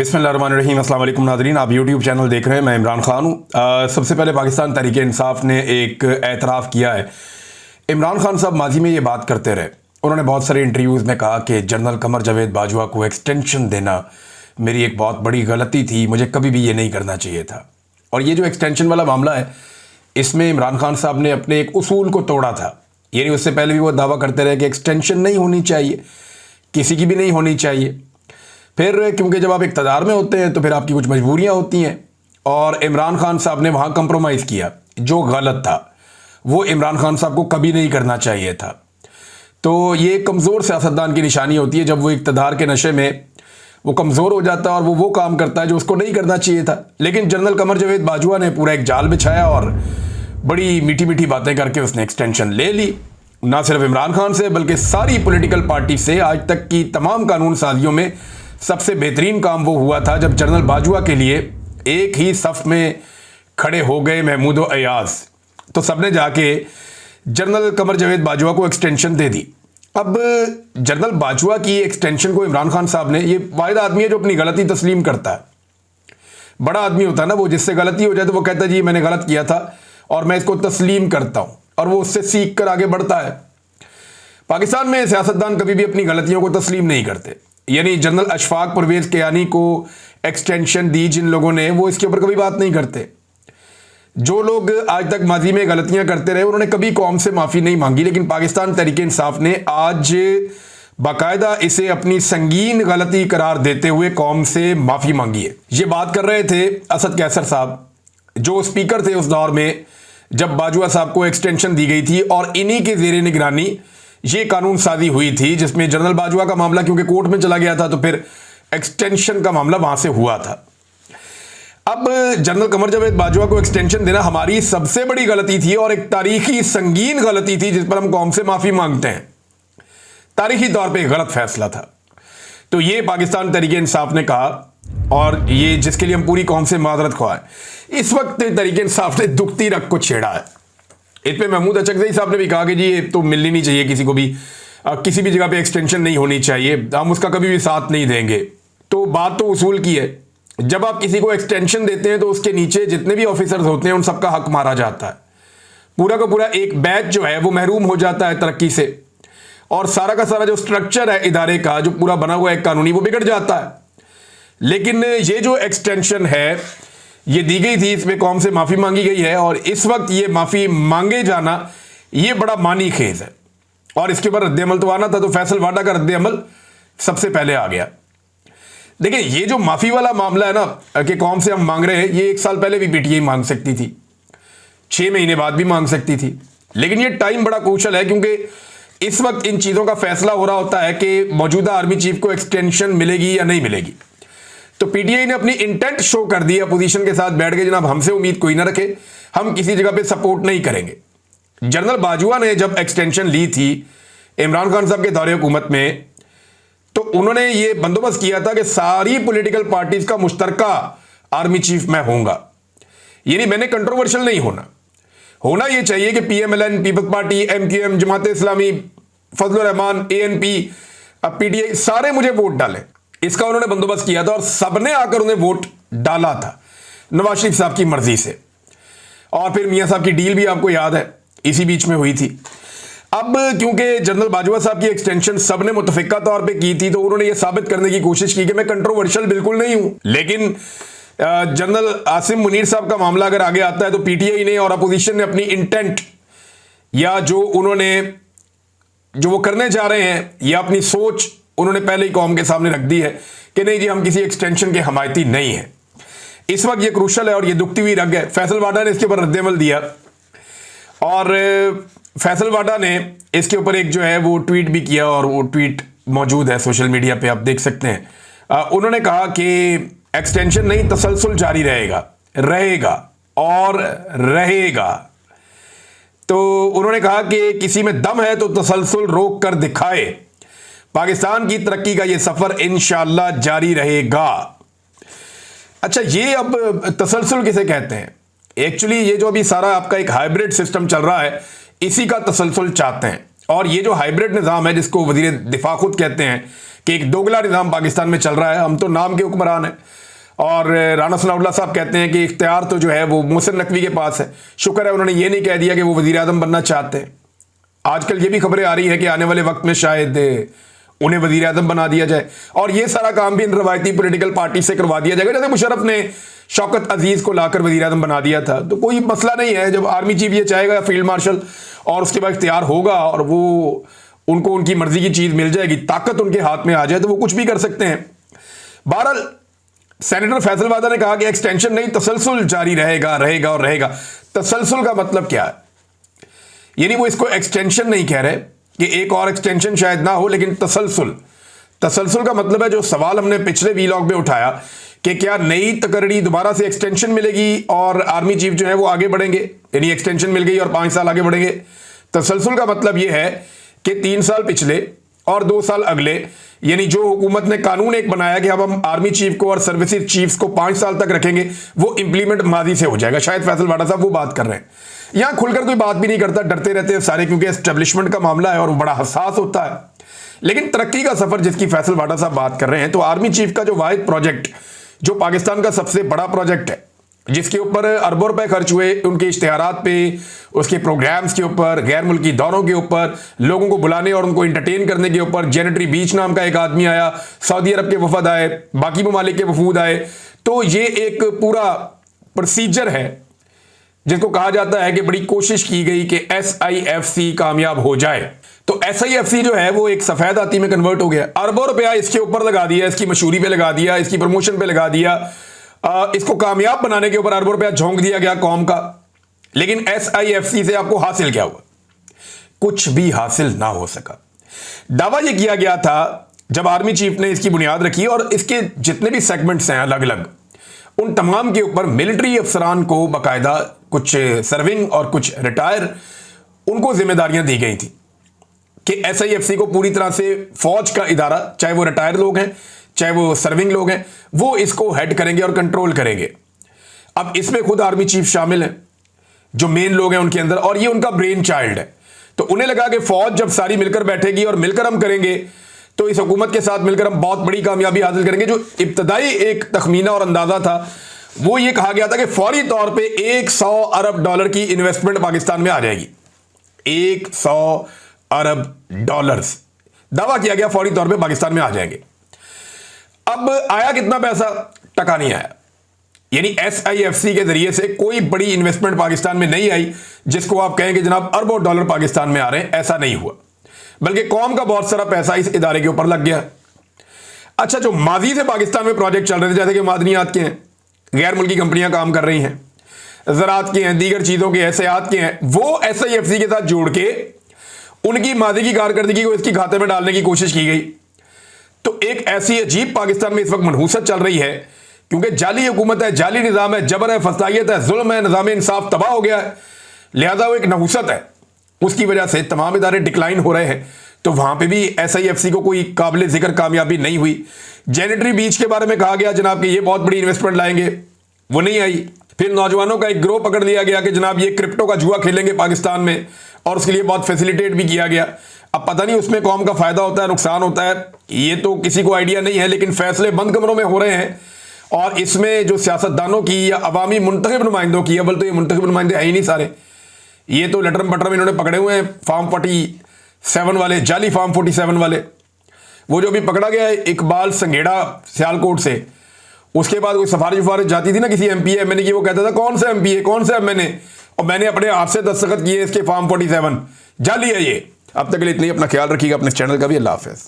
बिस्मिल्लाहिर्रहमानिर्रहीम। अस्सलाम वालेकुम नाज़रीन, आप यूट्यूब चैनल देख रहे हैं। मैं इमरान खान हूँ। सबसे पहले पाकिस्तान तहरीक इंसाफ ने एक एतराफ़ किया है। इमरान खान साहब माजी में ये बात करते रहे। उन्होंने बहुत सारे इंटरव्यूज़ में कहा कि जनरल कमर जावेद बाजवा को एक्सटेंशन देना मेरी एक बहुत बड़ी गलती थी, मुझे कभी भी ये नहीं करना चाहिए था। और ये जो एक्सटेंशन वाला मामला है, इसमें इमरान खान साहब ने अपने एक उसूल को तोड़ा था। यानी उससे पहले भी वो दावा करते रहे कि एक्सटेंशन नहीं होनी चाहिए, किसी की भी नहीं होनी चाहिए। फिर क्योंकि जब आप इक़्तिदार में होते हैं तो फिर आपकी कुछ मजबूरियां होती हैं, और इमरान खान साहब ने वहाँ कंप्रोमाइज़ किया जो गलत था। वो इमरान खान साहब को कभी नहीं करना चाहिए था। तो ये कमज़ोर सियासतदान की निशानी होती है जब वो इक़्तिदार के नशे में वो कमज़ोर हो जाता है और वो काम करता है जो उसको नहीं करना चाहिए था। लेकिन जनरल कमर जावेद बाजवा ने पूरा एक जाल बिछाया और बड़ी मीठी मीठी बातें करके उसने एक्सटेंशन ले ली। ना सिर्फ इमरान खान से बल्कि सारी पॉलिटिकल पार्टी से। आज तक की तमाम कानून साजियों में सबसे बेहतरीन काम वो हुआ था जब जनरल बाजवा के लिए एक ही सफ़ में खड़े हो गए महमूद और अयाज, तो सबने जाके जनरल कमर जावेद बाजवा को एक्सटेंशन दे दी। अब जनरल बाजवा की एक्सटेंशन को इमरान खान साहब ने, ये वाहिद आदमी है जो अपनी गलती तस्लीम करता है। बड़ा आदमी होता है ना वो, जिससे गलती हो जाए तो वो कहता है जी मैंने गलत किया था और मैं इसको तस्लीम करता हूँ, और वो उससे सीख कर आगे बढ़ता है। पाकिस्तान में सियासतदान कभी भी अपनी गलतियों को तस्लीम नहीं करते। यानी जनरल अशफाक परवेज़ कियानी को एक्सटेंशन दी जिन लोगों ने, वो इसके ऊपर कभी बात नहीं करते। जो लोग आज तक माजी में गलतियां करते रहे उन्होंने कभी कौम से माफ़ी नहीं मांगी, लेकिन पाकिस्तान तहरीक इंसाफ ने आज बाकायदा इसे अपनी संगीन गलती करार देते हुए कौम से माफ़ी मांगी है। ये बात कर रहे थे असद कैसर साहब, जो स्पीकर थे उस दौर में जब बाजवा साहब को एक्सटेंशन दी गई थी, और इन्हीं के ज़ेरे निगरानी ये कानून साजी हुई थी जिसमें जनरल बाजवा का मामला क्योंकि कोर्ट में चला गया था तो फिर एक्सटेंशन का मामला वहां से हुआ था। अब जनरल कमर जावेद बाजवा को एक्सटेंशन देना हमारी सबसे बड़ी गलती थी और एक तारीखी संगीन गलती थी जिस पर हम कौम से माफी मांगते हैं। तारीखी तौर पे गलत फैसला था। तो ये पाकिस्तान तहरीक इंसाफ ने कहा, और ये जिसके लिए हम पूरी कौम से माजरत ख्वाह है। इस वक्त तहरीक इंसाफ ने दुखती रग को छेड़ा है। इस पर महमूद अचकज़ई साहब ने भी कहा कि जी ये तो मिलनी नहीं चाहिए किसी को भी, किसी भी जगह पे एक्सटेंशन नहीं होनी चाहिए, हम उसका कभी भी साथ नहीं देंगे। तो बात तो उसूल की है। जब आप किसी को एक्सटेंशन देते हैं तो उसके नीचे जितने भी ऑफिसर्स होते हैं उन सबका हक मारा जाता है। पूरा का पूरा एक बैच जो है वो महरूम हो जाता है तरक्की से, और सारा का सारा जो स्ट्रक्चर है इदारे का जो पूरा बना हुआ है कानूनी, वो बिगड़ जाता है। लेकिन ये जो एक्सटेंशन है ये दी गई थी, इसमें कौम से माफ़ी मांगी गई है, और इस वक्त ये माफ़ी मांगे जाना ये बड़ा मानी खेज है। और इसके ऊपर रद्द-ए-अमल तो आना था, तो फैसल वाडा का रद्द-ए-अमल सबसे पहले आ गया। देखिए ये जो माफ़ी वाला मामला है ना कि कौम से हम मांग रहे हैं, ये 1 साल पहले भी पीटीआई मांग सकती थी, 6 महीने बाद भी मांग सकती थी। लेकिन ये टाइम बड़ा क्रूशल है क्योंकि इस वक्त इन चीज़ों का फैसला हो रहा होता है कि मौजूदा आर्मी चीफ को एक्सटेंशन मिलेगी या नहीं मिलेगी। तो पीटीआई ने अपनी इंटेंट शो कर दी, अपोजिशन के साथ बैठ के जनाब हमसे उम्मीद कोई ना रखे, हम किसी जगह पे सपोर्ट नहीं करेंगे। जनरल बाजवा ने जब एक्सटेंशन ली थी इमरान खान साहब के दौरे हुकूमत में, तो उन्होंने ये बंदोबस्त किया था कि सारी पॉलिटिकल पार्टीज का मुश्तरका आर्मी चीफ मैं होऊंगा। यानी मैंने कंट्रोवर्शियल नहीं होना ये चाहिए कि PMLN, peoples party, MQM, Jamaat Islami, Fazlur Rahman, ANP, PTI सारे मुझे वोट डालें, इसका उन्होंने बंदोबस्त किया था। और सबने आकर उन्हें वोट डाला था नवाज शरीफ साहब की मर्जी से। और फिर मियां साहब की डील भी आपको याद है इसी बीच में हुई थी। अब क्योंकि जनरल बाजवा साहब की एक्सटेंशन सबने मुतफिका तौर पे की थी, तो उन्होंने ये साबित करने की कोशिश की कि मैं कंट्रोवर्शियल बिल्कुल नहीं हूं। लेकिन जनरल आसिम मुनीर साहब का मामला अगर आगे आता है तो पीटीआई ने और अपोजिशन ने अपनी इंटेंट या जो वो करने जा रहे हैं या अपनी सोच उन्होंने पहले ही कौम के सामने रख दी है कि नहीं जी हम किसी एक्सटेंशन के हमायती नहीं है। इस वक्त ये क्रूशल है और ये दुखती हुई रग है। फैसल वाडा ने इसके ऊपर रद्द-ए-अमल दिया, और फैसल वाडा ने इसके ऊपर एक जो है वो ट्वीट भी किया, और वो ट्वीट मौजूद है सोशल मीडिया पे, आप देख सकते हैं। उन्होंने कहा कि एक्सटेंशन नहीं, तसलसल जारी रहेगा और रहेगा। तो उन्होंने कहा कि किसी में दम है तो तसलसल रोक कर दिखाए, पाकिस्तान की तरक्की का ये सफर इंशाअल्लाह जारी रहेगा। अच्छा, ये अब तसलसल किसे कहते हैं? एक्चुअली ये जो अभी सारा आपका एक हाइब्रिड सिस्टम चल रहा है, इसी का तसलसल चाहते हैं। और ये जो हाइब्रिड निज़ाम है जिसको वज़ीर दिफा खुद कहते हैं कि एक दोगला निज़ाम पाकिस्तान में चल रहा है, हम तो नाम के हुक्मरान हैं। और राना सनाउल्लाह साहब कहते हैं कि इख्तियार तो जो है वो मोहसिन नकवी के पास है। शुक्र है उन्होंने ये नहीं कह दिया कि वो वज़ीर आज़म बनना चाहते हैं। आजकल ये भी खबरें आ रही है कि आने वाले वक्त में शायद उन्हें वज़ीर आज़म बना दिया जाए, और ये सारा काम भी इन रवायती पॉलिटिकल पार्टी से करवा दिया जाएगा। जैसे मुशर्रफ ने शौकत अजीज़ को लाकर वज़ीर आज़म बना दिया था, तो कोई मसला नहीं है। जब आर्मी चीफ ये चाहेगा, फील्ड मार्शल, और उसके बाद इख्तियार होगा और वो उनको उनकी मर्जी की चीज़ मिल जाएगी, ताकत उनके हाथ में आ जाए, तो वो कुछ भी कर सकते हैं। बहरहाल सेनेटर फैसल वादा ने कहा कि एक्सटेंशन नहीं, तसलसल जारी रहेगा रहेगा और रहेगा। तसलसल का मतलब क्या है? यानी वो इसको एक्सटेंशन नहीं कह रहे कि एक और एक्सटेंशन शायद ना हो, लेकिन तसलसल। तसलसल का मतलब है जो सवाल हमने पिछले वीलॉग में उठाया कि क्या नई तकरीरी दोबारा से एक्सटेंशन मिलेगी और आर्मी चीफ जो है वो आगे बढ़ेंगे, यानी एक्सटेंशन मिल गई और 5 साल आगे बढ़ेंगे। तसलसल का मतलब ये है कि 3 साल पिछले और 2 साल अगले, यानी जो हुकूमत ने कानून एक बनाया कि अब हम आर्मी चीफ को और सर्विसेज चीफ्स को 5 साल तक रखेंगे, वो इंप्लीमेंट माजी से हो जाएगा। शायद फैसल वाडा साहब वो बात कर रहे हैं। यहां खुलकर कोई बात भी नहीं करता, डरते रहते हैं सारे, क्योंकि एस्टेब्लिशमेंट का मामला है और वो बड़ा हसास होता है। लेकिन तरक्की का सफर जिसकी फैसल वाडा साहब बात कर रहे हैं, तो आर्मी चीफ का जो वाहिद प्रोजेक्ट, जो पाकिस्तान का सबसे बड़ा प्रोजेक्ट है, जिसके ऊपर अरबों रुपए खर्च हुए, उनके इश्तिहारात पे, उसके प्रोग्राम्स के ऊपर, गैर मुल्की दौरों के ऊपर, लोगों को बुलाने और उनको इंटरटेन करने के ऊपर, जेनेटरी बीच नाम का एक आदमी आया, सऊदी अरब के वफद आए, बाकी ममालिक के वफूद आए, तो ये एक पूरा प्रोसीजर है जिसको कहा जाता है कि बड़ी कोशिश की गई कि SIFC कामयाब हो जाए। तो SIFC जो है वो एक सफेद हाथी में कन्वर्ट हो गया। अरबों रुपया इसके ऊपर लगा दिया, इसकी मशहूरी पे लगा दिया, इसकी प्रमोशन पे लगा दिया, इसको कामयाब बनाने के ऊपर अरबों रुपया झोंक दिया गया कौम का। लेकिन SIFC से आपको हासिल क्या हुआ? कुछ भी हासिल ना हो सका। दावा यह किया गया था जब आर्मी चीफ ने इसकी बुनियाद रखी, और इसके जितने भी सेगमेंट्स हैं अलग अलग, उन तमाम के ऊपर मिलिट्री अफसरान को बाकायदा, कुछ सर्विंग और कुछ रिटायर, उनको जिम्मेदारियां दी गई थी कि SIFC को पूरी तरह से फौज का इदारा, चाहे वो रिटायर लोग हैं चाहे वो सर्विंग लोग हैं, वो इसको हेड करेंगे और कंट्रोल करेंगे। अब इसमें खुद आर्मी चीफ शामिल हैं, जो मेन लोग हैं उनके अंदर, और ये उनका ब्रेन चाइल्ड है। तो उन्हें लगा कि फौज जब सारी मिलकर बैठेगी और मिलकर हम करेंगे, तो इस हुकूमत के साथ मिलकर हम बहुत बड़ी कामयाबी हासिल करेंगे। जो इब्तदाई एक तखमीना और अंदाजा था, वो ये कहा गया था कि फौरी तौर पे 100 अरब डॉलर की इन्वेस्टमेंट पाकिस्तान में आ जाएगी। 100 अरब डॉलर्स दावा किया गया फौरी तौर पे पाकिस्तान में आ जाएंगे। अब आया कितना पैसा? टका नहीं आया। यानी SIFC के जरिए से कोई बड़ी इन्वेस्टमेंट पाकिस्तान में नहीं आई जिसको आप कहें कि जनाब अरबों डॉलर पाकिस्तान में आ रहे हैं। ऐसा नहीं हुआ, बल्कि कौम का बहुत सारा पैसा इस इदारे के ऊपर लग गया। अच्छा, जो माजी से पाकिस्तान में प्रोजेक्ट चल रहे थे, जैसे कि मादनियात के हैं, गैर मुल्की कंपनियां काम कर रही हैं, ज़राअत के हैं, दीगर चीज़ों के, एहतियात के हैं, वो SIFC के साथ जोड़ के उनकी माजी की कारकर्दगी को इसकी खाते में डालने की कोशिश की गई। तो एक ऐसी अजीब पाकिस्तान में इस वक्त मनहूसत चल रही है, क्योंकि जाली हुकूमत है, जाली निज़ाम है, जबर है, फसाइयत है, जुल्म है, निज़ाम इंसाफ तबाह हो गया है, लिहाजा वो एक नहूसत है, उसकी वजह से तमाम इदारे डिक्लाइन हो रहे हैं। तो वहां पे भी SIFC को कोई काबिल जिक्र कामयाबी नहीं हुई। जेनेटरी बीच के बारे में कहा गया जनाब कि ये बहुत बड़ी इन्वेस्टमेंट लाएंगे, वो नहीं आई। फिर नौजवानों का एक ग्रोह पकड़ लिया गया कि जनाब ये क्रिप्टो का जुआ खेलेंगे पाकिस्तान में, और उसके लिए बहुत फैसिलिटेट भी किया गया। अब पता नहीं उसमें कौम का फायदा होता है, नुकसान होता है, ये तो किसी को आइडिया नहीं है, लेकिन फैसले बंद कमरों में हो रहे हैं। और इसमें जो सियासतदानों की या अवामी मुंतखब नुमाइंदों की, अव्वल तो ये मुंतखब नुमाइंदे हैं ही नहीं सारे, ये तो लटरम पटरम इन्होंने पकड़े हुए हैं, फार्म 47 वाले, जाली फार्म 47 वाले। वो जो भी पकड़ा गया है इकबाल संघेड़ा सियालकोट से, उसके बाद कोई सिफारिश वफारिश जाती थी ना किसी MP MNA की, वो कहता था कौन सा MP है, कौन सा MNA, और मैंने अपने हाथ से दस्तखत किए इसके फार्म 47, जाली है ये। अब तक के लिए इतनी, अपना ख्याल रखिएगा, अपने चैनल का भी। अल्लाह हाफ़िज़।